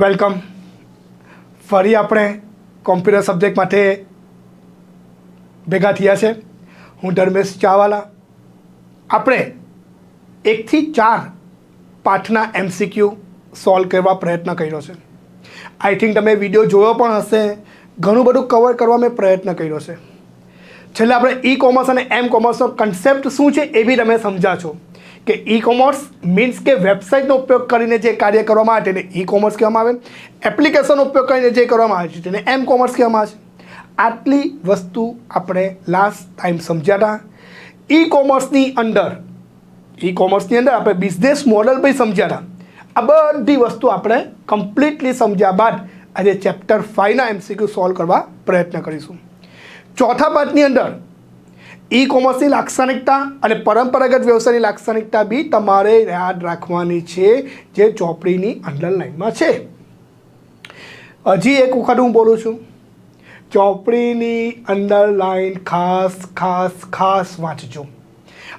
Welcome. ફરી આપણે computer subject માટે ભેગા થયા છે. હું ધર્મેશ ચાવાલા. આપણે 1 થી 4 પાઠના MCQ સોલ્વ કરવા પ્રયત્ન કર્યો છે. આઈ થિંક તમે વિડીયો જોયો પણ હશે. ઘણું બધું કવર કરવા મેં પ્રયત્ન કર્યો છે. છેલ્લે આપણે ઈ કોમર્સ અને એમ કોમર્સનો કન્સેપ્ટ શું છે એ બી તમે સમજા છો કે ઈ કોમર્સ મીન્સ કે વેબસાઇટનો ઉપયોગ કરીને જે કાર્ય કરવામાં આવે તેને ઈ કોમર્સ કહેવામાં આવે. એપ્લિકેશનનો ઉપયોગ કરીને જે કરવામાં આવે છે તેને એમ કોમર્સ કહેવામાં આવે છે. આટલી વસ્તુ આપણે લાસ્ટ ટાઈમ સમજ્યા હતા. ઈ કોમર્સની અંદર આપણે બિઝનેસ મોડલ પણ સમજ્યા હતા. આ બધી વસ્તુ આપણે કમ્પ્લીટલી સમજ્યા બાદ આજે ચેપ્ટર 5ના MCQ સોલ્વ કરવા પ્રયત્ન કરીશું. ચોથા પાઠની અંદર ઈ કોમર્સની લાક્ષણિકતા અને પરંપરાગત વ્યવસાયની લાક્ષણિકતા બી તમારે યાદ રાખવાની છે, જે ચોપડીની અંડરલાઇનમાં છે. હજી એક વખત હું બોલું છું, ચોપડીની અંડરલાઇન ખાસ વાંચજો.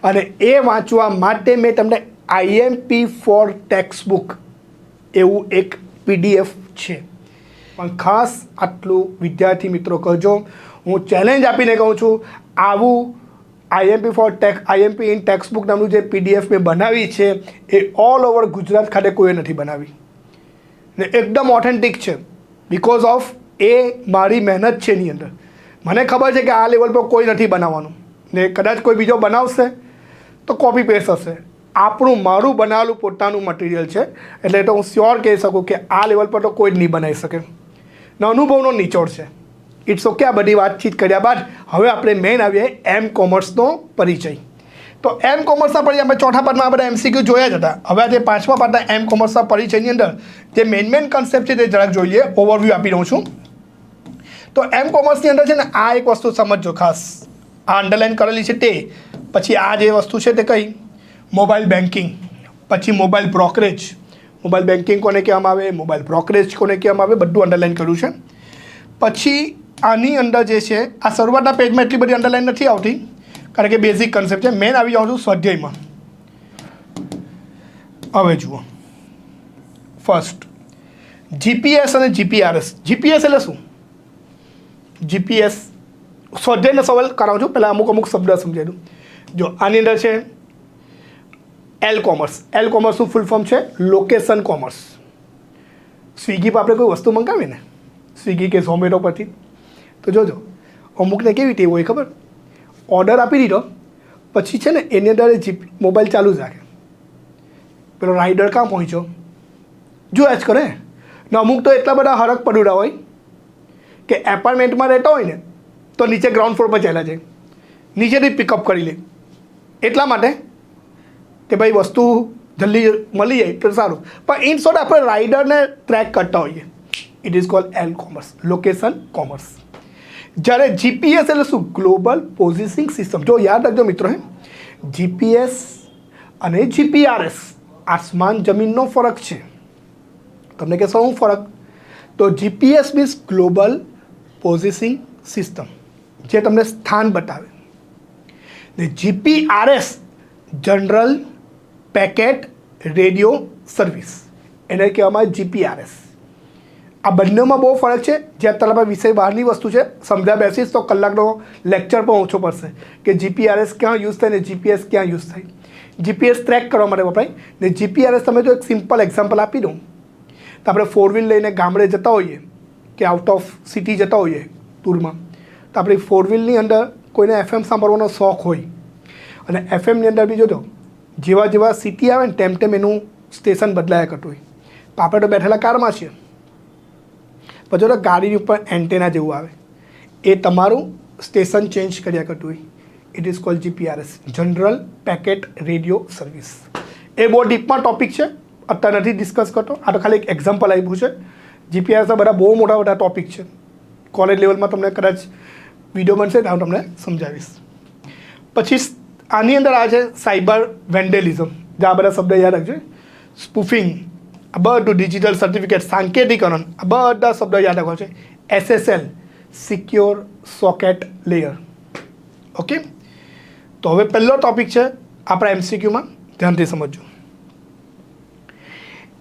અને એ વાંચવા માટે મેં તમને IMP4 ટેક્સ્ટબુક એવું એક PDF છે. પણ ખાસ આટલું વિદ્યાર્થી મિત્રો કરજો. હું ચેલેન્જ આપીને કહું છું, આવું IMP ઇન ટેક્સ્ટબુક નામનું જે PDF મેં બનાવી છે એ ઓલ ઓવર ગુજરાત ખાતે કોઈએ નથી બનાવી ને એકદમ ઓથેન્ટિક છે. બિકોઝ ઓફ એ મારી મહેનત છે એની અંદર. મને ખબર છે કે આ લેવલ પર કોઈ નથી બનાવવાનું ને કદાચ કોઈ બીજો બનાવશે તો કોપી પેસ્ટ હશે. મારું બનાવેલું પોતાનું મટીરિયલ છે એટલે તો હું શ્યોર કહી શકું કે આ લેવલ પર તો કોઈ જ નહીં બનાવી શકે. અનુભવનો નિચોડ છે. It's okay. આ બધી વાતચીત કર્યા બાદ હવે આપણે મેઇન આવીએ એમ કોમર્સનો પરિચય. તો એમ કોમર્સના પરિચય આપણે ચોથા પાઠમાં આ બધા MCQ જોયા જ હતા. હવે આજે પાંચમા પાઠના એમ કોમર્સના પરિચયની અંદર જે મેઇન કન્સેપ્ટ છે તે જરાક જોઈ લઈએ. ઓવરવ્યૂ આપી દઉં છું. તો એમ કોમર્સની અંદર છે ને આ એક વસ્તુ સમજજો ખાસ. આ અંડરલાઇન કરેલી છે તે. પછી આ જે વસ્તુ છે તે કઈ મોબાઈલ બેન્કિંગ, પછી મોબાઈલ બ્રોકરેજ. મોબાઈલ બેન્કિંગ કોને કહેવામાં આવે, મોબાઈલ બ્રોકરેજ કોને કહેવામાં આવે, બધું અંડરલાઇન કર્યું છે. પછી આની અંદર જે છે આ શરૂઆતના પેજમાં એટલી બધી અંડરલાઇન નથી આવતી કારણ કે બેઝિક કન્સેપ્ટ છે. મેન આવી જાઉં છું સ્વાધ્યાયમાં. હવે જુઓ, ફર્સ્ટ GPS અને GPRS. GPS એટલે શું? GPS સ્વાધ્યાયનો સવાલ કરાવું છું, પહેલાં અમુક શબ્દ સમજાવી દઉં. જો આની અંદર છે L કોમર્સ. L કોમર્સનું ફૂલ ફોર્મ છે લોકેશન કોમર્સ. સ્વિગી પર આપણે કોઈ વસ્તુ મંગાવીએ ને, સ્વિગી કે ઝોમેટો પરથી, તો જોજો અમુકને કેવી ટેવ હોય ખબર, ઓર્ડર આપી દીધો પછી છે ને એની અંદર મોબાઈલ ચાલુ જ રાખે. પેલો રાઇડર કાં પહોંચ્યો જોયા જ કરે ને. અમુક તો એટલા બધા હરખ પડુડા હોય કે એપાર્ટમેન્ટમાં રહેતા હોય ને તો નીચે ગ્રાઉન્ડ ફ્લોર પર ચાલ્યા જાય, નીચેથી પિકઅપ કરી લે. એટલા માટે કે ભાઈ વસ્તુ જલ્દી મળી જાય તો સારું. પણ ઇન શોર્ટ આપણે રાઇડરને ટ્રેક કરતા હોઈએ. It is cold L commerce, location commerce. જ્યારે GPS એટલે શું? Global positioning system. જો યાદ રાખજો મિત્રો, GPS અને GPRS આસમાન જમીનનો ફરક છે. તમને કહેશો શું ફરક? તો GPS means global positioning system, જે તમને સ્થાન બતાવે. ને GPRS general packet radio service, એને કહેવામાં આવે GPRS. આ બંનેમાં બહુ ફરક છે. જે અત્યારે વિષય બહારની વસ્તુ છે, સમજા બેસીશ તો કલાકનો લેક્ચર પણ ઓછો પડશે કે GPRS ક્યાં યુઝ થાય ને GPS ક્યાં યુઝ થાય. GPS ટ્રેક કરવા માટે વપરાય ને GPRS તમે જો એક સિમ્પલ એક્ઝામ્પલ આપી દઉં તો આપણે 4 વ્હીલ લઈને ગામડે જતા હોઈએ કે આઉટ ઓફ સિટી જતા હોઈએ ટૂરમાં, તો આપણે 4 વ્હીલની અંદર કોઈને FM સાંભળવાનો શોખ હોય અને FMની અંદર બી જોજો જેવા સિટી આવે ને તેમ એનું સ્ટેશન બદલાયા કરતું હોય. તો આપણે તો બેઠેલા કારમાં છીએ, પછી તો ગાડીની ઉપર એન્ટેના જેવું આવે, એ તમારું સ્ટેશન ચેન્જ કર્યા કરતું હોય. It is called GPRS, general packet radio service. એ બહુ ડીપમાં ટોપિક છે, અત્યારે નથી ડિસ્કસ કરતો. આ તો ખાલી એક એક્ઝામ્પલ આપ્યું છે. GPRSના બધા બહુ મોટા ટોપિક છે. કોલેજ લેવલમાં તમને કદાચ વિડીયો બનશે તો હું તમને સમજાવીશ. પછી આની અંદર આ છે સાયબર વેન્ડેલિઝમ. જે આ બધા શબ્દ યાદ રાખજો. સ્પૂફિંગ, આ બધું ડિજિટલ સર્ટિફિકેટ, સાંકેતિકરણ, આ બધા શબ્દ યાદ રાખવા છે. SSL secure socket layer. Okay. તો હવે પહેલો ટોપિક છે આપણા MCQમાં, ધ્યાનથી સમજજો.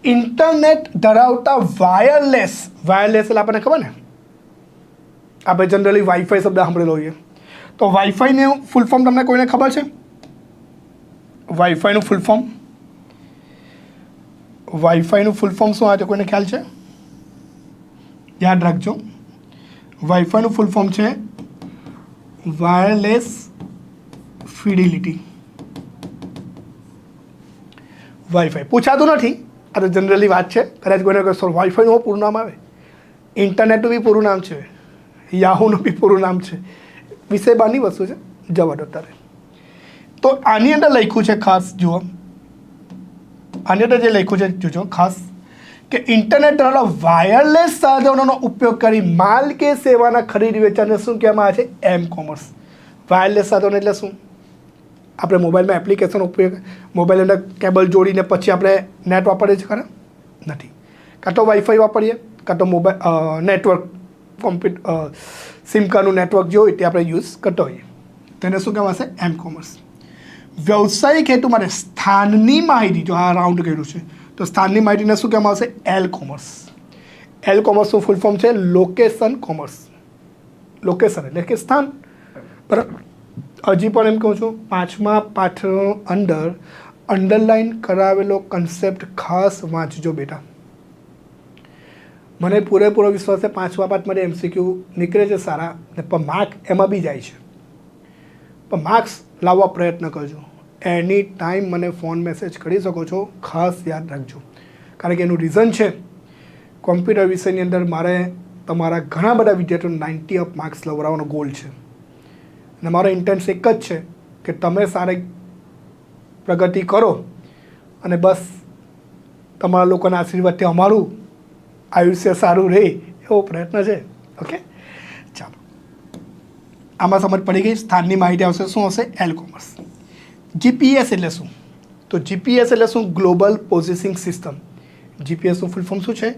ઇન્ટરનેટ ધરાવતા વાયરલેસ એટલે આપણને ખબર ને, આપણે જનરલી વાઈફાઈ શબ્દ સાંભળેલો હોઈએ, તો વાઈફાઈનું ફૂલ ફોર્મ તમને કોઈને ખબર છે? વાઈફાઈનું ફૂલ ફોર્મ શું આવે છે, કોઈને ખ્યાલ છે? યાદ રાખજો, વાઈફાઈનું ફૂલ ફોર્મ છે વાયરલેસ ફિડિલિટી. વાઈફાઈ પૂછાતું નથી, આ તો જનરલી વાત છે. કદાચ કોઈને વાઈફાઈનું પૂરું નામ આવે, ઇન્ટરનેટનું બી પૂરું નામ છે, યાહૂનું બી પૂરું નામ છે, વિષય બહારની વસ્તુ છે, જવા દો અત્યારે. તો આની અંદર લખ્યું છે ખાસ, જુઓ આની અંદર જે લખ્યું છે જોજો ખાસ, કે ઇન્ટરનેટ દ્વારા વાયરલેસ સાધનોનો ઉપયોગ કરી માલ કે સેવાના ખરીદ વેચાણને શું કહેવામાં આવે છે? એમ કોમર્સ. વાયરલેસ સાધનો એટલે શું? આપણે મોબાઈલમાં એપ્લિકેશન ઉપયોગ, મોબાઈલ અંદર કેબલ જોડીને પછી આપણે નેટ વાપરીએ છીએ ખરા? નથી. કાં તો વાઈફાઈ વાપરીએ, કાં તો મોબાઈલ નેટવર્ક સિમ કાર્ડનું નેટવર્ક જે હોય તે આપણે યુઝ કરતા હોઈએ, તેને શું કહેવાશે? એમ કોમર્સ. વ્યવસાયિક હેતુ માટે સ્થાનની માહિતી, જો આ રાઉન્ડ કર્યું છે તો સ્થાનની માહિતીને શું કહેવામાં આવશે? L commerce. એલ કોમર્સનું ફૂલ ફોર્મ છે લોકેશન કોમર્સ. લોકેશન એટલે કે સ્થાન. બરાબર. હજી પણ એમ કહું છું, 5મા પાઠ અંદર અંડરલાઇન કરાવેલો કન્સેપ્ટ ખાસ વાંચજો બેટા. મને પૂરેપૂરો વિશ્વાસ છે 5મા પાઠ માટે MCQ નીકળે છે સારા, ને પણ માર્ક એમાં બી જાય છે. પણ માર્ક્સ લાવવા પ્રયત્ન કરજો. એની ટાઈમ મને ફોન મેસેજ કરી શકો છો, ખાસ યાદ રાખજો. કારણ કે એનું રીઝન છે, કોમ્પ્યુટર વિષયની અંદર મારે તમારા ઘણા બધા વિદ્યાર્થીઓને 90 અપ માર્ક્સ લવડાવવાનો ગોલ છે. અને મારો ઇન્ટેન્સ એક જ છે કે તમે સારી પ્રગતિ કરો અને બસ તમારા લોકોના આશીર્વાદથી અમારું આયુષ્ય સારું રહે એવો પ્રયત્ન છે. ઓકે, ચાલો, આમાં સમજ પડી ગઈ. સ્થાનની માહિતી આવશે, શું હશે? L commerce. GPS એટલે શું? તો GPS એટલે શું? Global positioning system. GPSનું ફૂલ ફોર્મ શું છે?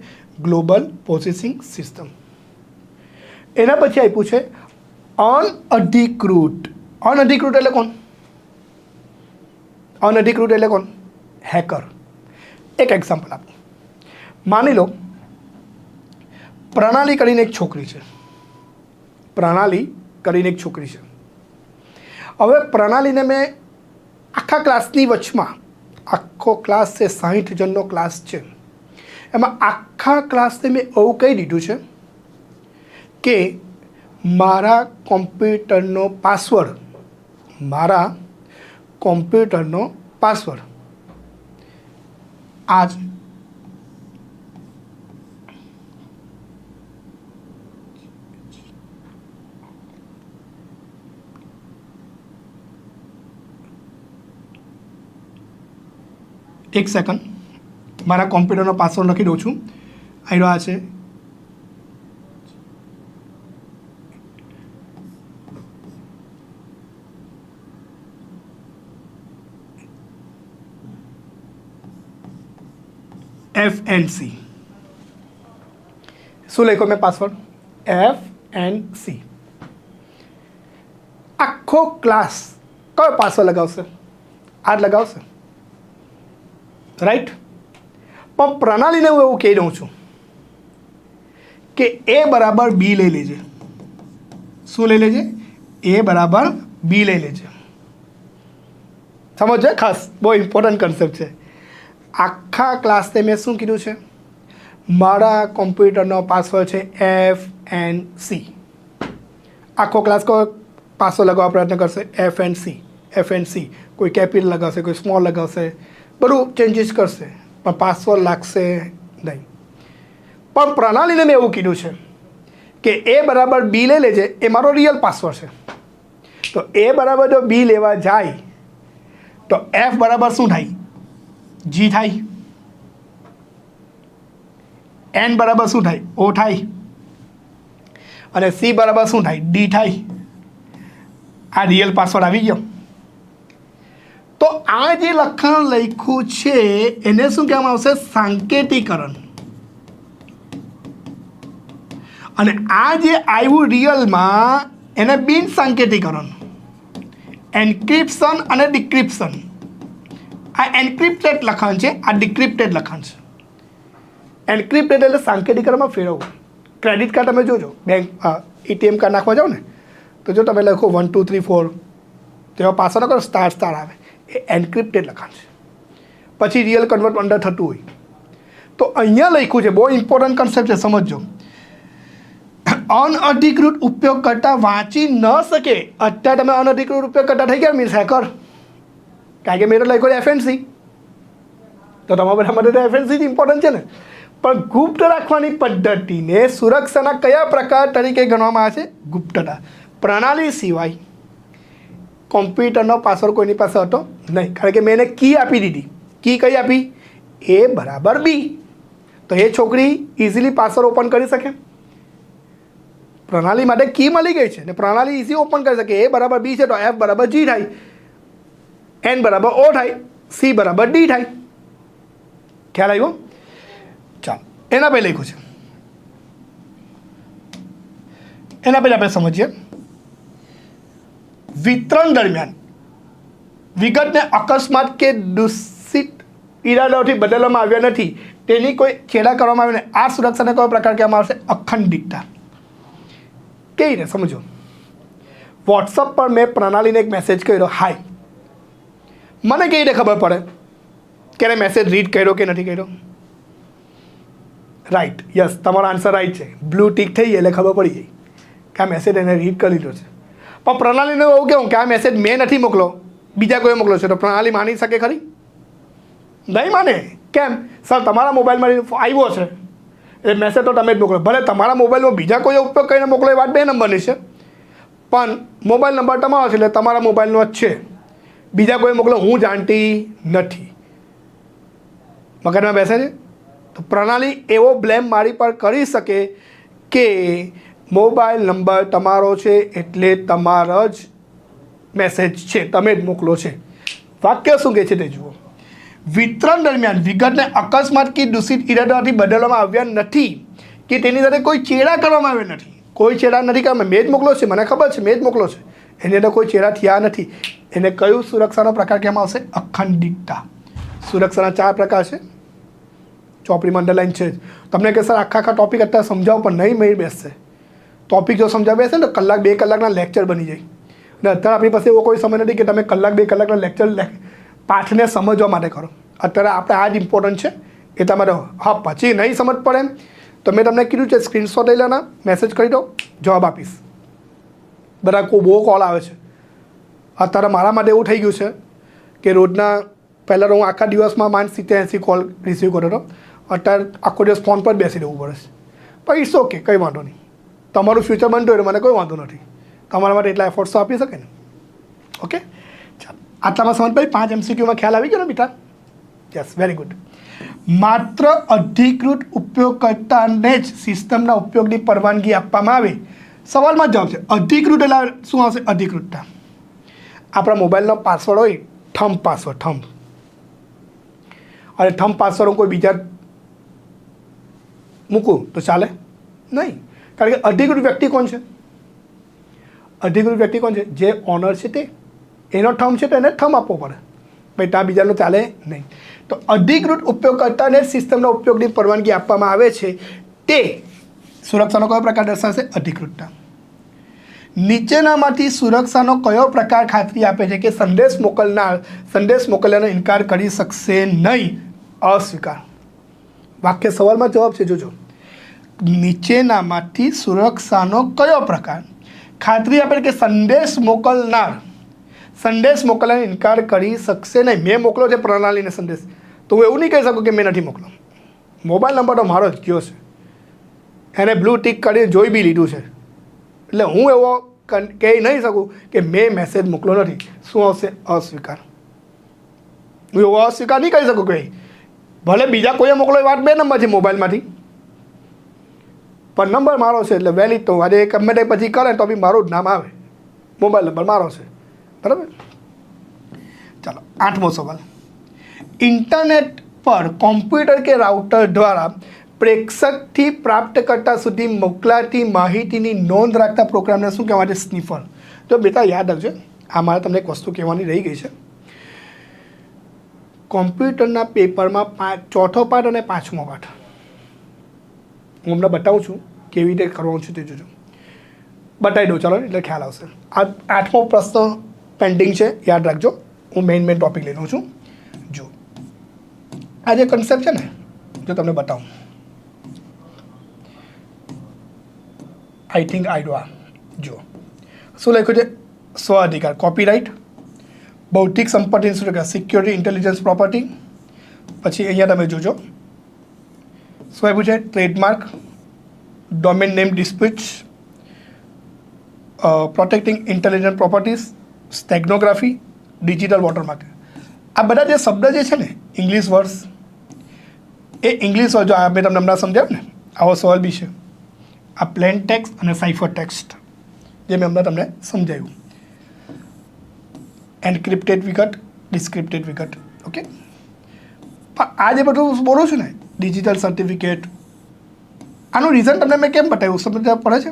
Global positioning system. એના પછી આપ્યું છે અનઅધિકૃત. અનઅધિકૃત એટલે કોણ? અનઅધિકૃત એટલે કોણ? હેકર. એક એક્ઝામ્પલ આપો. માની લો પ્રણાલી કરીને એક છોકરી છે. પ્રણાલી કરીને એક છોકરી છે. હવે પ્રણાલીને મેં આખા ક્લાસની વચમાં, આખો ક્લાસ છે 60 જણનો ક્લાસ છે, એમાં આખા ક્લાસને મેં એવું કહી દીધું છે કે મારા કોમ્પ્યુટરનો પાસવર્ડ આ જ. એક સેકન્ડ, મારા કોમ્પ્યુટરનો પાસવર્ડ લખી દઉં છું. આવ્યો આ છે FNC. શું લખ્યો મેં પાસવર્ડ? FNC. આખો ક્લાસ કયો પાસવર્ડ લગાવશે? આ જ લગાવશે, રાઈટ? પણ પ્રણાલીને હું એવું કહી દઉં છું કે A બરાબર B લઈ લેજે. શું લઈ લેજે? A બરાબર B લઈ લેજે. સમજો, ખાસ બહુ ઇમ્પોર્ટન્ટ કન્સેપ્ટ છે. આખા ક્લાસને મેં શું કીધું છે? મારા કોમ્પ્યુટરનો પાસવર્ડ છે FNC. આખો ક્લાસ કયો પાસવર્ડ લગાવવા પ્રયત્ન કરશે? FNC. કોઈ કેપિટલ લગાવશે, કોઈ સ્મોલ લગાવશે, બધું ચેન્જીસ કરશે, પણ પાસવર્ડ લાગશે નહીં. પણ પ્રણાલીને મેં એવું કીધું છે કે A બરાબર B લઈ લેજે, એ મારો રિયલ પાસવર્ડ છે. તો A બરાબર જો B લેવા જાય તો F બરાબર શું થાય? G થાય. N બરાબર શું થાય? O થાય. અને C બરાબર શું થાય? D થાય. આ રિયલ પાસવર્ડ આવી ગયો. તો આ જે લખાણ લખ્યું છે એને શું કહેવામાં આવશે? સાંકેતિકરણ. અને આ જે આવ્યું રિયલમાં એને બિન સાંકેતિકરણ. એન્ક્રિપ્શન અને ડિક્રિપ્શન. આ એન્ક્રિપ્ટેડ લખાણ છે, આ ડિક્રિપ્ટેડ લખાણ છે. એન્ક્રિપ્ટેડ એટલે સાંકેતિકમાં ફેરવવું. ક્રેડિટ કાર્ડ તમે જોજો, બેંક એટીએમ કાર્ડ નાખવા જાઓ ને તો જો તમે લખો 1 2 3 4 તેમાં પાછળ કરો સ્ટાર આવે, એ એન્ક્રિપ્ટેડ લખાણ છે. પછી રિયલ કન્વર્ટ અંદર થતું હોય. તો અહીંયા લખ્યું છે, બહુ ઇમ્પોર્ટન્ટ કન્સેપ્ટ છે, સમજજો. અનઅધિકૃત ઉપયોગકર્તા વાંચી ન શકે. અત્યારે તમે અનઅધિકૃત ઉપયોગકર્તા થઈ ગયા મીન્સ હેકર, કારણ કે મેં તો લખ્યો એફએનસી, તો તમારા બધા માટે તો એફએનસી જ ઇમ્પોર્ટન્ટ છે ને. પણ ગુપ્ત રાખવાની પદ્ધતિને સુરક્ષાના કયા પ્રકાર તરીકે ગણવામાં આવે છે? ગુપ્તતા. પ્રણાલી સિવાય કોમ્પ્યુટરનો પાસવર્ડ કોઈની પાસે હતો નહીં, કારણ કે મેં એને કી આપી દીધી. કી કઈ આપી? A બરાબર B. તો એ છોકરી ઇઝીલી પાસવર્ડ ઓપન કરી શકે. પ્રણાલી માટે કી મળી ગઈ છે ને પ્રણાલી ઇઝી ઓપન કરી શકે. A બરાબર B છે તો F બરાબર G થાય, N બરાબર O થાય, C બરાબર D થાય. ખ્યાલ આવ્યો? ચાલો એના પહેલાં લખ્યું છે, એના પહેલાં આપણે સમજીએ. વિતરણ દરમિયાન વિગતને અકસ્માત કે દૂષિત ઈરાદાઓથી બદલવામાં આવ્યા નથી, તેની કોઈ છેડા કરવામાં આવી નહીં. આ સુરક્ષાને કયો પ્રકાર કહેવામાં આવશે? અખંડિતતા. કેવી રીતે સમજો? વોટ્સઅપ પર મેં પ્રણાલીને એક મેસેજ કર્યો, હાય. મને કેવી રીતે ખબર પડે કે એને મેસેજ રીડ કર્યો કે નથી કર્યો? રાઈટ, યસ, તમારો આન્સર રાઈટ છે. બ્લુ ટીક થઈ એટલે ખબર પડી જાય કે આ મેસેજ એને રીડ કરી લીધો છે. પણ પ્રણાલીને એવું કહેવું કે આ મેસેજ મેં નથી મોકલો, બીજા કોઈ મોકલો છે, તો પ્રણાલી માની શકે ખરી? નહીં માને. કેમ? સર તમારા મોબાઈલમાં આવ્યો છે એ મેસેજ તો તમે જ મોકલો. ભલે તમારા મોબાઈલમાં બીજા કોઈ ઉપયોગ કરીને મોકલો, એ વાત 2 નંબરની છે, પણ મોબાઈલ નંબર તમારો છે એટલે તમારા મોબાઈલનો જ છે, બીજા કોઈ મોકલો હું જાણતી નથી. મગજમાં બેસે છે? તો પ્રણાલી એવો બ્લેમ મારી પર કરી શકે કે મોબાઈલ નંબર તમારો છે એટલે તમારો જ મેસેજ છે, તમે જ મોકલો છે. વાક્ય શું કહે છે તે જુઓ. વિતરણ દરમિયાન વિગતને અકસ્માત કે દૂષિત ઈરાદાથી બદલવામાં આવ્યા નથી કે તેની સાથે કોઈ ચેડા કરવામાં આવ્યા નથી. કોઈ ચેડા નથી કરવામાં, મેં જ મોકલો છે, મને ખબર છે મેં જ મોકલો છે, એની અંદર કોઈ ચેડા થયા નથી. એને કયું સુરક્ષાનો પ્રકાર કહેવામાં આવશે? અખંડિતતા. સુરક્ષાના 4 પ્રકાર છે, ચોપડીમાં અંડરલાઈન છે. તમને કે સર આખા ટોપિક અત્યારે સમજાવો, પણ નહીં મેળ બેસશે. ટોપિક જો સમજાવી બેસે ને તો કલાક 2 કલાકના લેક્ચર બની જાય. અને અત્યારે આપણી પાસે એવો કોઈ સમય નથી કે તમે કલાક 2 કલાકના લેક્ચર પાઠને સમજવા માટે કરો. અત્યારે આપણે આ જ ઇમ્પોર્ટન્ટ છે એ તમારે. હા, પછી નહીં સમજ પડે તો મેં તમને કીધું છે સ્ક્રીનશોટ લઈ લેના, મેસેજ કરી દો, જવાબ આપીશ. બધા બહુ કોલ આવે છે અત્યારે. મારા માટે એવું થઈ ગયું છે કે રોજના પહેલાં હું આખા દિવસમાં માંડ 70-80 કોલ રિસીવ કર્યો હતો. અત્યારે આખો દિવસ ફોન પર બેસી રહેવું પડે છે. પણ ઇટ્સ ઓકે, કંઈ વાંધો નહીં. તમારું ફ્યુચર બનતું હોય મને કોઈ વાંધો નથી. તમારા માટે એટલા એફર્ટ્સ તો આપી શકે ને. ઓકે, ચાલો આટલામાં સમજ પડી. 5 MCQમાં ખ્યાલ આવી ગયો ને બેટા? Yes, very good. માત્ર અધિકૃત ઉપયોગકર્તાને જ સિસ્ટમના ઉપયોગની પરવાનગી આપવામાં આવે. સવાલમાં જવાબ છે અધિકૃત એટલે શું આવશે? અધિકૃતતા. આપણા મોબાઈલનો પાસવર્ડ હોય થંબ પાસવર્ડ, થંબ, અને થંબ પાસવર્ડ હું કોઈ બીજા મૂકું તો ચાલે નહીં, કારણ કે અધિકૃત વ્યક્તિ કોણ છે? અધિકૃત વ્યક્તિ કોણ છે? જે ઓનર છે તે, એનો થંબ છે તો એને થંબ આપવો પડે. ભાઈ ત્યાં બીજાનો ચાલે નહીં. તો અધિકૃત ઉપયોગકર્તાને સિસ્ટમના ઉપયોગની પરવાનગી આપવામાં આવે છે તે સુરક્ષાનો કયો પ્રકાર દર્શાવશે? અધિકૃતતા. નીચેનામાંથી સુરક્ષાનો કયો પ્રકાર ખાતરી આપે છે કે સંદેશ મોકલનારનો ઇનકાર કરી શકશે નહીં? અસ્વીકાર. વાક્ય સવાલમાં જવાબ છે, જોજો. નીચેનામાંથી સુરક્ષાનો કયો પ્રકાર ખાતરી આપે કે સંદેશ મોકલનારનો ઇનકાર કરી શકશે નહીં? મેં મોકલો છે પ્રણાલીને સંદેશ, તો હું એવું નહીં કહી શકું કે મેં નથી મોકલો. મોબાઈલ નંબર તો મારો જ ગયો છે, એને બ્લુ ટીક કરીને જોઈ બી લીધું છે, એટલે હું એવો કહી નહીં શકું કે મેં મેસેજ મોકલો નથી. શું આવશે? અસ્વીકાર. હું એવો અસ્વીકાર નહીં કરી શકું કે ભલે બીજા કોઈએ મોકલો એ વાત 2 નંબર છે મોબાઈલમાંથી, પણ નંબર મારો છે એટલે વેલિડ. તો આજે ગમે તે પછી કરે તો બી મારું જ નામ આવે, મોબાઈલ નંબર મારો છે, બરાબર? ચાલો 8મો સવાલ. ઇન્ટરનેટ પર કોમ્પ્યુટર કે રાઉટર દ્વારા પ્રેક્ષકથી પ્રાપ્તકર્તા સુધી મોકલાતી માહિતીની નોંધ રાખતા પ્રોગ્રામને શું કહેવાય છે? સ્નીફર. તો બેટા યાદ રાખજો, આ મારે તમને એક વસ્તુ કહેવાની રહી ગઈ છે. કોમ્પ્યુટરના પેપરમાં 4થો પાઠ અને 5મો પાઠ હું હમણાં બતાવું છું કેવી રીતે કરવાનું છે તે જોજો. બતાવી દઉં ચાલો એટલે ખ્યાલ આવશે. આ 8મો પ્રશ્ન પેન્ડિંગ છે, યાદ રાખજો. હું મેઇન ટોપિક લઈ લઉં છું. જો આ જે કન્સેપ્ટ છે ને, જો તમને બતાવું, આઈ થિંક આઈડવા જો શું લખ્યું છે, સ્વ અધિકાર, કોપીરાઇટ, બૌદ્ધિક સંપત્તિ સિક્યોરિટી, ઇન્ટેલિજન્સ, પ્રોપર્ટી. પછી અહીંયા તમે જોજો શું આપ્યું છે, trademark, domain name disputes, protecting intelligent properties, steganography, digital watermark. આ બધા જે શબ્દ જે છે ને ઇંગ્લિશ વર્ડ્સ, એ ઇંગ્લિશ વર્ડ જો આ મેં તમને હમણાં સમજાવ્યું ને, આવો સવાલ બી છે. આ પ્લેન ટેક્સ્ટ અને સાઇફર ટેક્સ્ટ જે મેં હમણાં તમને સમજાવ્યું. એન્ક્રિપ્ટેડ વિગત, ડિસ્ક્રિપ્ટેડ વિગત. ઓકે, પણ આ જે બધું બોલું છું ને, ડિજિટલ સર્ટિફિકેટ, આનું રીઝન તમને મેં કેમ બતાવ્યું સમજ પડે છે?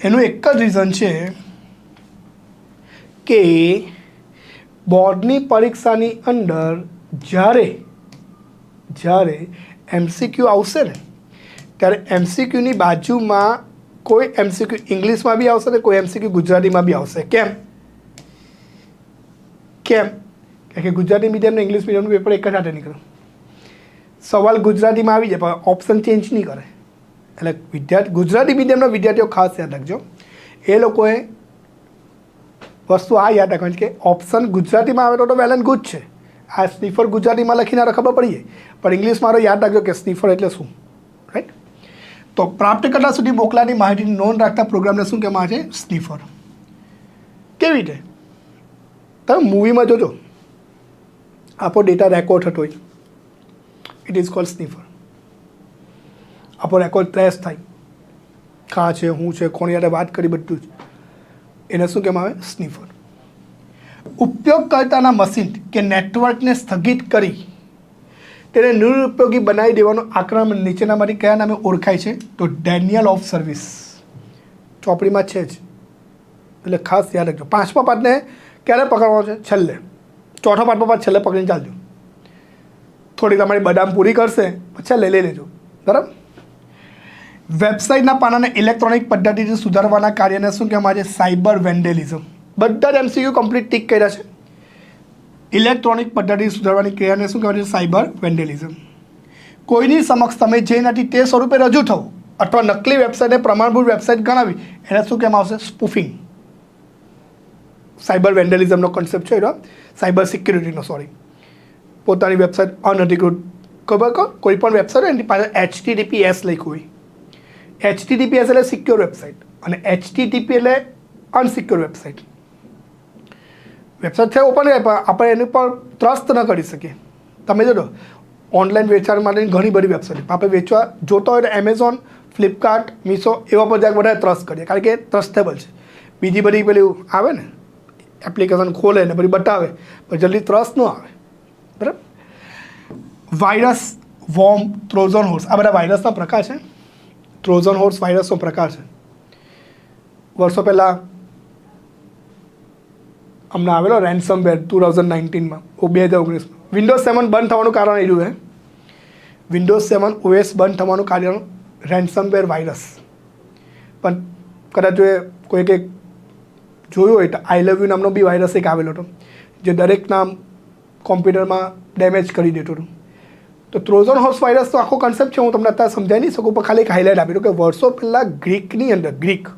એનું એક જ રીઝન છે કે બોર્ડની પરીક્ષાની અંદર જ્યારે MCQ આવશે ને, ત્યારે MCQની બાજુમાં કોઈ MCQ ઇંગ્લિશમાં બી આવશે ને કોઈ MCQ ગુજરાતીમાં બી આવશે. કેમ? કારણ કે ગુજરાતી મીડિયમ ને ઇંગ્લિશ મીડિયમનું પેપર એક જ સાથે નીકળે. સવાલ ગુજરાતીમાં આવી જાય પણ ઓપ્શન ચેન્જ નહીં કરે. એટલે ગુજરાતી મીડિયમના વિદ્યાર્થીઓ ખાસ યાદ રાખજો, એ લોકોએ વસ્તુ આ યાદ રાખવાની કે ઓપ્શન ગુજરાતીમાં આવે તો વેલ એન્ડ ગુડ છે. આ સ્નીફર ગુજરાતીમાં લખીને ખબર પડી જાય, પણ ઇંગ્લિશમાં મારો યાદ રાખજો કે સ્નીફર એટલે શું. રાઈટ? તો પ્રાપ્તકર્તા સુધી મોકલાની માહિતીની નોંધ રાખતા પ્રોગ્રામને શું કહેવામાં આવે છે? સ્નીફર. કેવી રીતે? તમે મૂવીમાં જોજો, આપણો ડેટા રેકોર્ડ થતો હોય, ઇટ ઇઝ કોલ્ડ સ્નીફર. આપણો રેકોર્ડ ટ્રેસ થાય, કાં છે, શું છે, કોની યારે વાત કરી, બધું જ, એને શું કહેવામાં આવે? સ્નીફર. ઉપયોગકર્તાના મશીન કે નેટવર્કને સ્થગિત કરી તેને નિરુપયોગી બનાવી દેવાનો આક્રમણ નીચેનામાંથી કયા નામે ઓળખાય છે? તો ડેનિયલ ઓફ સર્વિસ. ચોપડીમાં છે જ, એટલે ખાસ યાદ રાખજો. 5મા પાઠને ક્યારે પકડવાનો છે? છેલ્લે. 4થા પાઠમાં પાછ છેલ્લે પકડીને ચાલજો. થોડી તમારી બદામ પૂરી કરશે પછી લઈ લેજો. બરાબર? વેબસાઇટના પાનાને ઇલેક્ટ્રોનિક પદ્ધતિથી સુધારવાના કાર્યને શું કહેવામાં આવે છે? સાયબર વેન્ડેલિઝમ. બધા જ MCQ કમ્પ્લીટ ટીક કર્યા છે. ઇલેક્ટ્રોનિક પદ્ધતિ સુધારવાની ક્રિયાને શું કહેવાય છે? સાયબર વેન્ડેલિઝમ. કોઈની સમક્ષ તમે જે નથી તે સ્વરૂપે રજૂ થવું અથવા નકલી વેબસાઇટને પ્રમાણભૂત વેબસાઇટ ગણાવી એને શું કહેવામાં આવશે? સ્પૂફિંગ. સાયબર વેન્ડેલિઝમનો કોન્સેપ્ટ છે, સાયબર સિક્યુરિટીનો. સોરી, પોતાની વેબસાઇટ અનધિકૃત, ખબર કહો, કોઈ પણ વેબસાઇટ હોય એની પાસે HTTPS લખ્યું હોય. HTTPS એટલે સિક્યોર વેબસાઇટ અને HTTP એટલે અનસિક્યોર વેબસાઇટ. વેબસાઇટ છે ઓપન થાય પણ આપણે એની પર ટ્રસ્ટ ન કરી શકીએ. તમે જોજો ઓનલાઈન વેચાણ માટેની ઘણી બધી વેબસાઇટ આપણે વેચવા જોતા હોય તો એમેઝોન, ફ્લિપકાર્ટ, મીશો એવા પર જ્યાં બધા ટ્રસ્ટ કરીએ, કારણ કે ટ્રસ્ટેબલ છે. બીજી બધી પેલી આવે ને એપ્લિકેશન ખોલે ને પછી બતાવે પણ જલ્દી ટ્રસ્ટ ન આવે. બરાબર? વાયરસ, વોર્મ, ટ્રોજન હોર્સ, આ બધા વાયરસના પ્રકાર છે. ટ્રોજન હોર્સ વાયરસનો પ્રકાર છે. વર્ષો પહેલાં હમણાં આવેલો રેન્સમવેર 2019માં, 2019માં. વિન્ડોઝ 7 બંધ થવાનું કારણ એવું છે. વિન્ડોઝ 7 OS બંધ થવાનું કારણ રેન્સમવેર વાયરસ. પણ કદાચ કોઈ કંઈક જોયું હોય તો આઈ લવ યુ નામનો બી વાયરસ એક આવેલો હતો જે દરેકના કોમ્પ્યુટરમાં ડેમેજ કરી દેતો હતો. તો ટ્રોજન હોર્સ વાયરસનો આખો કન્સેપ્ટ છે, હું તમને અત્યારે સમજાવી નહીં શકું, પણ ખાલી એક હાઇલાઇટ આપી દઉં કે વર્ષો પહેલાં ગ્રીકની અંદર, ગ્રીક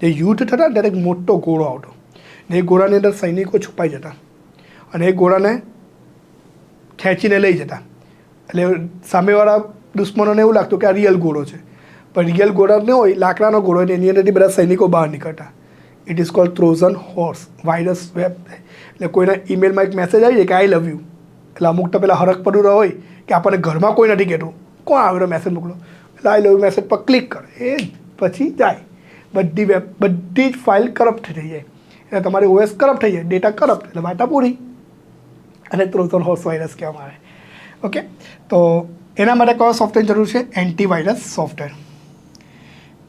જે યુદ્ધ થતા ત્યારે એક મોટો ઘોડો આવતો ને એ ઘોડાની અંદર સૈનિકો છુપાઈ જતા અને એ ઘોડાને ખેંચીને લઈ જતા. એટલે સામેવાળા દુશ્મનોને એવું લાગતું કે આ રિયલ ઘોડો છે, પણ રિયલ ઘોડા ન હોય, લાકડાનો ઘોડો હોય, એની અંદરથી બધા સૈનિકો બહાર નીકળતા. It is cold Trojan horse virus web. એટલે કોઈના ઈમેલમાં એક મેસેજ આવી જાય કે આઈ લવ યુ, એટલે અમુક તો પેલા હરખ પડું હોય કે આપણને ઘરમાં કોઈ નથી કહેતું, કોણ આવેલો મેસેજ મોકલો, એટલે આઈ લવ યુ મેસેજ પર ક્લિક કરે, એ પછી જાય બધી જ ફાઇલ કરપ્ટ થઈ જાય. એટલે તમારી OS કરપ્ટ થઈ જાય, ડેટા કરપ્ટ, એટલે વાટા પૂરી. અને ટ્રોજન હોર્સ વાયરસ કહેવામાં આવે. ઓકે, તો એના માટે કયો સોફ્ટવેર જરૂર છે? Antivirus software.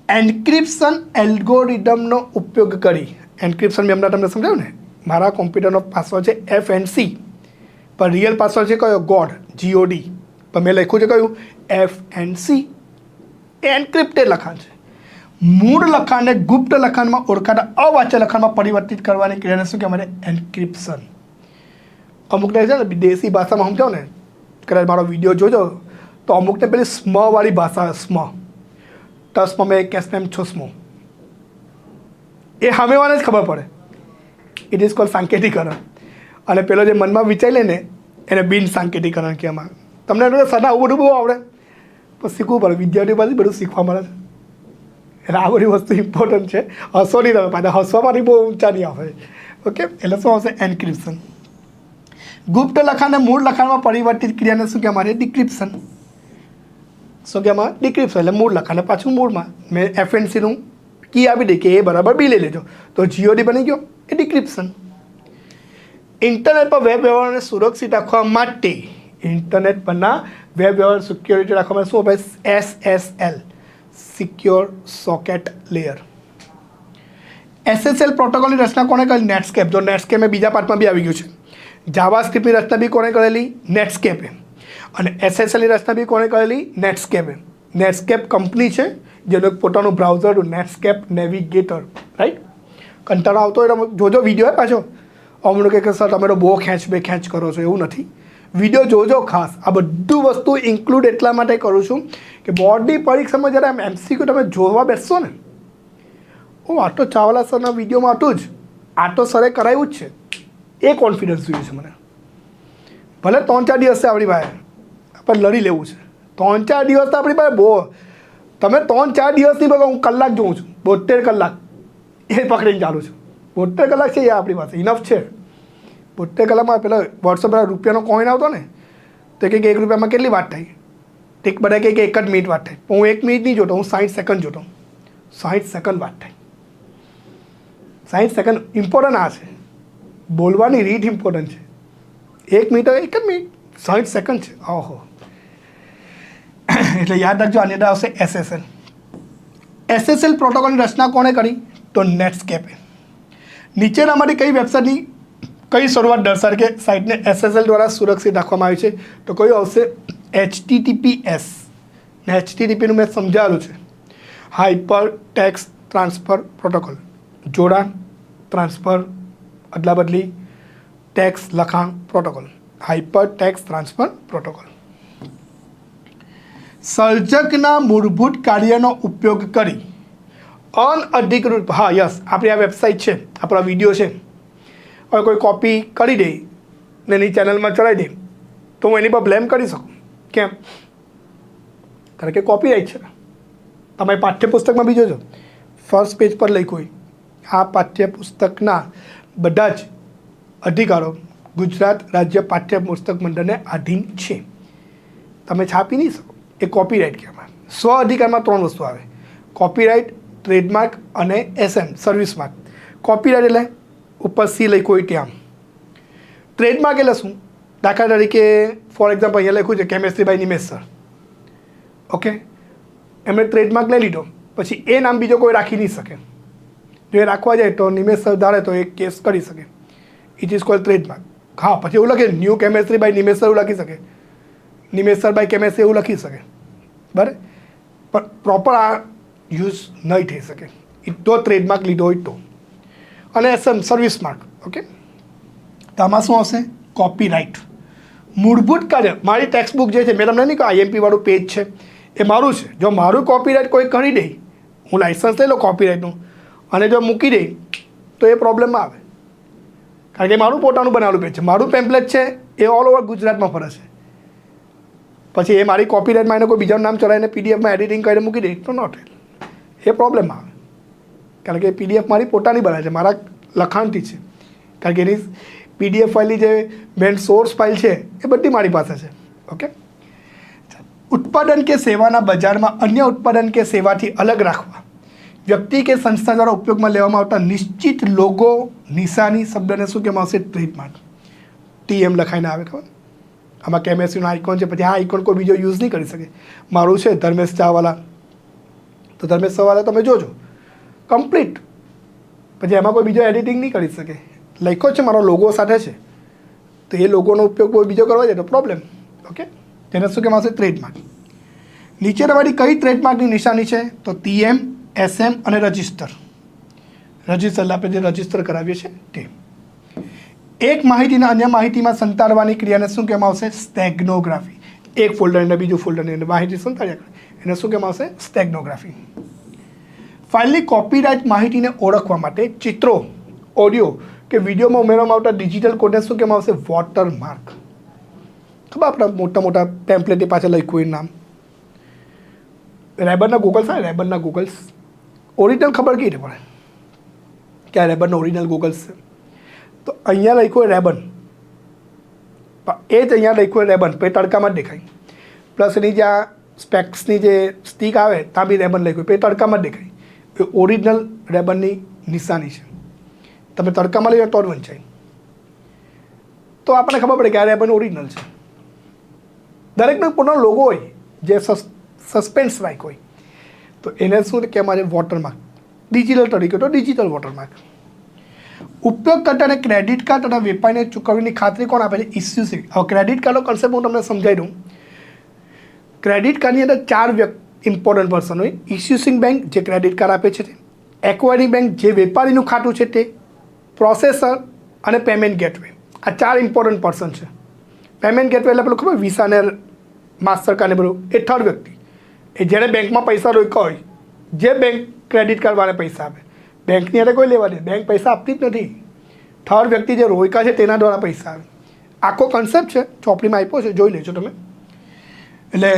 એન્ક્રિપ્શન એલ્ગોરિધમનો ઉપયોગ કરી, એન્ક્રિપ્શન મેં હમણાં તમને સમજાવ્યું ને, મારા કોમ્પ્યુટરનો પાસવર્ડ છે FNC, પણ રિયલ પાસવર્ડ છે કયો? GOD, પણ મેં લખ્યું છે કયું? FNC. એન્ક્રિપ્ટેડ લખાણ છે. મૂળ લખાણને ગુપ્ત લખાણમાં ઓળખાતા અવાચ્ય લખાણમાં પરિવર્તિત કરવાની ક્રિયાને શું કહેવાય? એન્ક્રિપ્શન. અમુકને છે ને દેશી ભાષામાં સમજાવો ને, કદાચ મારો વિડીયો જોજો તો અમુકને પેલી સ્મવાળી ભાષા, સ્મ ટસમાં મેં કેસમેમ છો સ્મો, એ સામેવાળાને જ ખબર પડે. ઇટ ઇઝ કોલ્ડ સાંકેતિકરણ. અને પેલો જે મનમાં વિચારી લે ને એને બિન સાંકેતિકરણ કહેવામાં. તમને એનું સદા આવું બધું બહુ આવડે પણ શીખવું પડે. વિદ્યાર્થીઓ પાસે બધું શીખવા મળે છે. એટલે આ બધી વસ્તુ ઇમ્પોર્ટન્ટ છે. હસો નહીં તમે પાછા, હસવામાંથી બહુ ઊંચા નહીં આવે. ઓકે, એટલે શું આવશે? એન્ક્રિપ્શન. ગુપ્ત લખાણને મૂળ લખાણમાં પરિવર્તિત ક્રિયાને શું કહેવામાં આવે? ડિક્રિપ્શન. શું કહેવામાં? ડિક્રિપ્શન. એટલે મૂળ લખાણને પાછું મૂળમાં મેં એફએનસીનું કી આપી દઈ કે એ બરાબર બી લઈ લેજો તો જીઓડી બની ગયો, એ ડિક્રિપ્શન. ઇન્ટરનેટ પર વેબ વ્યવહારને સુરક્ષિત રાખવા માટે, ઇન્ટરનેટ પરના વેબ વ્યવહાર સિક્યોરિટી રાખવા માટે શું આપણે? SSL, secure socket layer. SSL પ્રોટોકોલની રચના કોણે કરેલી? નેટસ્કેપ. જો નેટસ્કેપ એ બીજા પાર્ટમાં બી આવી ગયું છે. જાવાસ્ક્રિપ્ટની રચના બી કોણે કરેલી? નેટસ્કેપે. અને SSLની રચના બી કોણે કરેલી? નેટસ્કેપે. નેટસ્કેપ કંપની છે જેનું એક પોતાનું બ્રાઉઝર, નેટસ્કેપ નેવિગેટર. રાઈટ? કંટાળો આવતો હોય તો જોજો વિડીયો પાછો. અમને કહે કે સર તમે તો બહુ ખેંચ કરો છો, એવું નથી. વિડીયો જોજો ખાસ. આ બધું વસ્તુ ઇન્ક્લુડ એટલા માટે કરું છું કે બોર્ડની પરીક્ષામાં જ્યારે MCQ તમે જોવા બેસશો ને, આટો ચાવલા સરના વિડીયોમાં હતું જ, આટો સરે કરાવ્યું જ છે, એ કોન્ફિડન્સ જોઈએ છે મને. ભલે 3-4 દિવસ છે આપણી પાસે, આપણે લડી લેવું છે. 3-4 દિવસ તો આપણી પાસે બહુ. તમે 3-4 દિવસની બગા હું કલાક જોઉં છું, 72 કલાક એ પકડીને ચાલું છું. 72 કલાક છે એ આપણી પાસે ઇનફ છે. 72 કલાકમાં પેલા વોટ્સઅપ પર રૂપિયાનો કોઈન આવતો ને તો કે 1 રૂપિયામાં કેટલી વાત થાય? ઠીક, બધા કહે કે 1 જ મિનિટ વાત થાય, પણ હું 1 મિનિટ નહીં જોતો, હું 60 સેકન્ડ જોતો. 60 સેકન્ડ વાત થાય. 60 સેકન્ડ ઇમ્પોર્ટન્ટ આ છે. બોલવાની રીત ઇમ્પોર્ટન્ટ છે. 1 મિનિટ 1 જ મિનિટ, 60 સેકન્ડ છે. ઓહો, એટલે યાદ રાખજો. આની અંદર આવશે SSL. SSL પ્રોટોકોલની રચના કોણે કરી? તો નેટસ્કેપે. નીચેનામાંથી કઈ વેબસાઇટની કઈ શરૂઆત દર્શાવે કે સાઇટને SSL દ્વારા સુરક્ષિત રાખવામાં આવી છે? તો કયું આવશે? HTTPS. ને HTTPનું મેં સમજાવેલું છે. Hyper text transfer protocol. જોડાણ, ટ્રાન્સફર, અદલા બદલી, ટેક્સ્ટ લખાણ protocol. Hyper text transfer protocol. સર્જકના મૂળભૂત કાર્યનો ઉપયોગ કરી અનઅધિકૃત, હા યસ, આપણી આ વેબસાઇટ છે, આપણા વિડીયો છે, હવે કોઈ કોપી કરી દે ને એની ચેનલમાં ચડાવી દે તો હું એની પર બ્લેમ કરી શકું. કેમ? કારણ કે કોપીરાઇટ છે. તમે પાઠ્યપુસ્તકમાં બી જોજો, ફર્સ્ટ પેજ પર લખ્યું હોય આ પાઠ્યપુસ્તકના બધા જ અધિકારો ગુજરાત રાજ્ય પાઠ્યપુસ્તક મંડળને આધીન છે. તમે છાપી નહીં શકો, એ કોપીરાઇટ કહેવાય. સ્વ અધિકારમાં 3 વસ્તુ આવે: કોપીરાઇટ, ટ્રેડમાર્ક અને SM સર્વિસ માર્ક. કોપીરાઇટ એટલે ઉપર સી લખ્યું હોય ત્યાં. ટ્રેડમાર્ક એટલે શું? દાખલા તરીકે ફોર એક્ઝામ્પલ અહીંયા લખ્યું છે chemistry by Nimesh sir. Okay, એમણે ટ્રેડમાર્ક લઈ લીધો, પછી એ નામ બીજો કોઈ રાખી નહીં શકે. જો એ રાખવા જાય તો નિમેશ સર ધારે તો એ કેસ કરી શકે. It is called trademark. હા, પછી એવું લખે new chemistry by Nimesh sir, એવું લખી શકે. નિમેશ સર બાય કેમેસ્ટ્રી એવું લખી શકે. બરાબર, પણ પ્રોપર આ યુઝ નહીં થઈ શકે. તો ટ્રેડમાર્ક લીધો હોય તો. અને SM સર્વિસ માર્ક. ઓકે, તો આમાં શું આવશે? કોપીરાઇટ. મૂળભૂત કાર્ય. મારી ટેક્સ્ટ બુક જે છે, મેં તમને નહીં કહ્યું IMP વાળું પેજ છે, એ મારું છે. જો મારું કોપીરાઇટ કોઈ કરી દે, હું લાઇસન્સ લઈ લો કોપીરાઇટનું, અને જો મૂકી દે તો એ પ્રોબ્લેમમાં આવે. કારણ કે મારું પોતાનું બનાવેલું પેજ છે, મારું પેમ્પલેટ છે, એ ઓલ ઓવર ગુજરાતમાં ફરે છે. પછી એ મારી કોપીરાઇટમાં એને કોઈ બીજાનું નામ ચલાવીને PDFમાં એડિટિંગ કરીને મૂકી દે તો નોટ, એ પ્રોબ્લેમમાં આવે. કારણ કે PDF મારી પોતાની બનાવે છે, મારા લખાણથી છે. કારણ કે એની PDF ફાઇલની જે મેન સોર્સ ફાઇલ છે એ બધી મારી પાસે છે. ઓકે, ઉત્પાદન કે સેવાના બજારમાં અન્ય ઉત્પાદન કે સેવાથી અલગ રાખવા વ્યક્તિ કે સંસ્થા દ્વારા ઉપયોગમાં લેવામાં આવતા નિશ્ચિત લોગો, નિશાની શબ્દને શું કહેવામાં આવશે? ટ્રેડમાર્ક. TM લખાઈને આવે, ખબર? આમાં કેમેસ્ટ્રીનો આઇકોન છે, પછી આ આઇકોન કોઈ બીજો યુઝ નહીં કરી શકે. મારું છે ધર્મેશ ચાવાલા, તો ધર્મેશ ચાવાલા તમે જોજો કમ્પ્લીટ. પછી એમાં કોઈ બીજો એડિટિંગ નહીં કરી શકે. લખ્યો છે મારો લોગો સાથે છે, તો એ લોગોનો ઉપયોગ કોઈ બીજો કરવા જાય તો પ્રોબ્લેમ. ઓકે, તેને શું કહેવામાં આવશે? ટ્રેડમાર્ક. નીચેનામાંથી કઈ ટ્રેડમાર્કની નિશાની છે? તો TM, SM અને રજિસ્ટર. રજિસ્ટર આપણે જે રજિસ્ટર કરાવીએ છીએ તે. એક માહિતીના અન્ય માહિતીમાં સંતાડવાની ક્રિયાને શું કહેવામાં આવશે? સ્ટેગનોગ્રાફી. એક ફોલ્ડરને બીજું ફોલ્ડરની અંદર માહિતી સંતાડ્યા કરે એને શું કહેવામાં આવશે? સ્ટેગનોગ્રાફી. ફાઇલની કોપીરાઇટ માહિતીને ઓળખવા માટે ચિત્રો, ઓડિયો કે વિડીયોમાં ઉમેરવામાં આવતા ડિજિટલ કોડને શું કહેવામાં આવશે? વોટરમાર્ક. ખબર આપણા મોટા મોટા ટેમ્પલેટની પાછળ લખ્યું નામ રેબરના ગૂગલ્સ આવે, રેબરના ગૂગલ્સ ઓરિજિનલ ખબર કેવી રીતે પડે કે આ રેબરના ઓરિજિનલ ગૂગલ્સ છે? તો અહીંયા લખ્યું રેબન, એ જ અહીંયા લખ્યું રેબન, પછી તડકામાં જ દેખાય. પ્લસ એની જે આ સ્પેક્સની જે સ્ટીક આવે ત્યાં બી રેબન લખ્યું, પછી તડકામાં જ દેખાય. એ ઓરિજિનલ રેબનની નિશાની છે. તમે તડકામાં લઈએ તો જ વંચાય. તો આપણને ખબર પડે કે આ રેબન ઓરિજિનલ છે. દરેકનો પોતાનો લોગો હોય જે સસ્પેન્સ લાઈક હોય, તો એને શું કહેવામાં આવે? વોટરમાર્ક. ડિજિટલ તરીકે તો ડિજિટલ વોટરમાર્ક. ઉપયોગકર્તાને ક્રેડિટ કાર્ડ તથા વેપારીને ચૂકવણીની ખાતરી કોણ આપે છે? ઇસ્યુસિંગ. હવે ક્રેડિટ કાર્ડનો કન્સેપ્ટ હું તમને સમજાવી દઉં. ક્રેડિટ કાર્ડની અંદર 4 ઇમ્પોર્ટન્ટ પર્સન હોય. ઇસ્યુસિંગ બેંક જે ક્રેડિટ કાર્ડ આપે છે તે, એક્વાયરિંગ બેંક જે વેપારીનું ખાતું છે તે, પ્રોસેસર અને પેમેન્ટ ગેટવે. આ 4 ઇમ્પોર્ટન્ટ પર્સન છે. પેમેન્ટ ગેટવે એટલે પેલું ખબર વિસા ને માસ્ટર કાર્ડ ને બધું, એ થર્ડ વ્યક્તિ. એ જ્યારે બેંકમાં પૈસા રોક્યા હોય, જે બેંક ક્રેડિટ કાર્ડવાળાને પૈસા આપે, બેંકની અંદર કોઈ લેવા દે, બેંક પૈસા આપતી જ નથી. થર્ડ વ્યક્તિ જે રોક્યા છે તેના દ્વારા પૈસા આવે. આખો કન્સેપ્ટ છે, ચોપડીમાં આપ્યો છે, જોઈ લેજો તમે. એટલે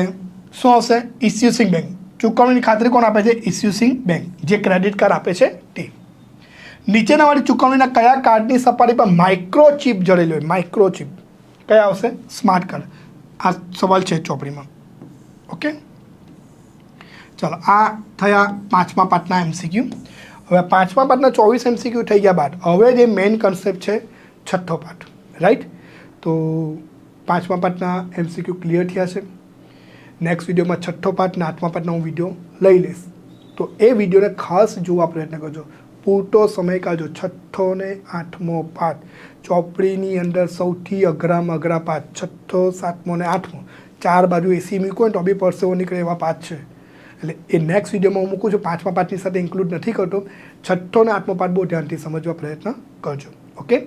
શું આવશે? ઇસ્યુસિંગ બેંક. ચૂકવણીની ખાતરી કોણ આપે છે? ઇસ્યુસિંગ બેંક જે ક્રેડિટ કાર્ડ આપે છે તે. નીચેનાવાળી ચૂકવણીના કયા કાર્ડની સપાટી પર માઇક્રોચિપ જડેલી હોય? માઇક્રોચિપ કયા આવશે? Smart card. આ સવાલ છે ચોપડીમાં. ઓકે, ચાલો આ થયા 5મા પાઠના MCQ. હવે 5મા પાઠના 24 MCQ થઈ ગયા બાદ હવે જે મેઇન કન્સેપ્ટ છે 6થો પાઠ, રાઈટ? તો 5મા પાઠના MCQ ક્લિયર થયા છે. નેક્સ્ટ વિડીયોમાં 6થો પાઠ અને 8મા પાઠનો હું વિડીયો લઈ લઈશ. તો એ વિડીયોને ખાસ જોવા પ્રયત્ન કરજો, પૂરતો સમય કાઢજો. 6થો ને 8મો પાઠ ચોપડીની અંદર સૌથી અઘરામાં અઘરા પાઠ. 6થો, 7મો ને 8મો 4 બાજુ એસી મૂકો તો બી પરસેવો નીકળે એવા પાઠ છે. એટલે એ નેક્સ્ટ વિડીયોમાં હું મૂકું છું. 5મા પાઠની સાથે ઇન્ક્લુડ નથી કરતો. 6થો અને 8મો પાઠ બહુ ધ્યાનથી સમજવા પ્રયત્ન કરજો. ઓકે,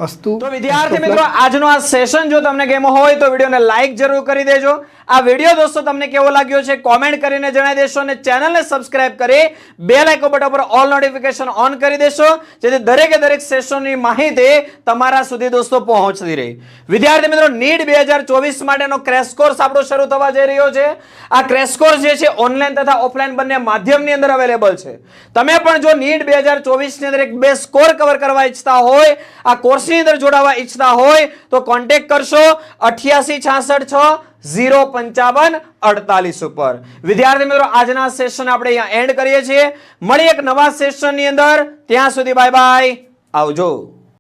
અસ્તુ. તો વિદ્યાર્થી મિત્રો, આજનો આ સેશન જો તમને ગમ્યો હોય તો વિડીયોને લાઈક જરૂર કરી દેજો. આ વિડીયો દોસ્તો તમને કેવો લાગ્યો છે કોમેન્ટ કરીને જણાવી દેશો અને ચેનલને સબસ્ક્રાઇબ કરી બેલ આઇકોન બટન પર ઓલ નોટિફિકેશન ઓન કરી દેશો, જેથી દરેકે દરેક સેશનની માહિતી તમારા સુધી દોસ્તો પહોંચતી રહે. વિદ્યાર્થી મિત્રો, નીટ 2024 માટેનો ક્રેશ કોર્સ આપણો શરૂ થવા જઈ રહ્યો છે. આ ક્રેશ કોર્સ જે છે ઓનલાઈન તથા ઓફલાઈન બંને માધ્યમની અંદર અવેલેબલ છે. તમે પણ જો નીટ 2024 ની અંદર એક બે સ્કોર કવર કરવા ઈચ્છતા હોય, આ કોર્સની અંદર જોડાવા ઈચ્છતા હોય તો કોન્ટેક્ટ કરશો 8866605548 ઉપર. વિદ્યાર્થી મિત્રો, આજના સેશન આપણે અહીંયા એન્ડ કરીએ છીએ. મળી એક નવા સેશનની અંદર. ત્યાં સુધી બાય બાય, આવજો.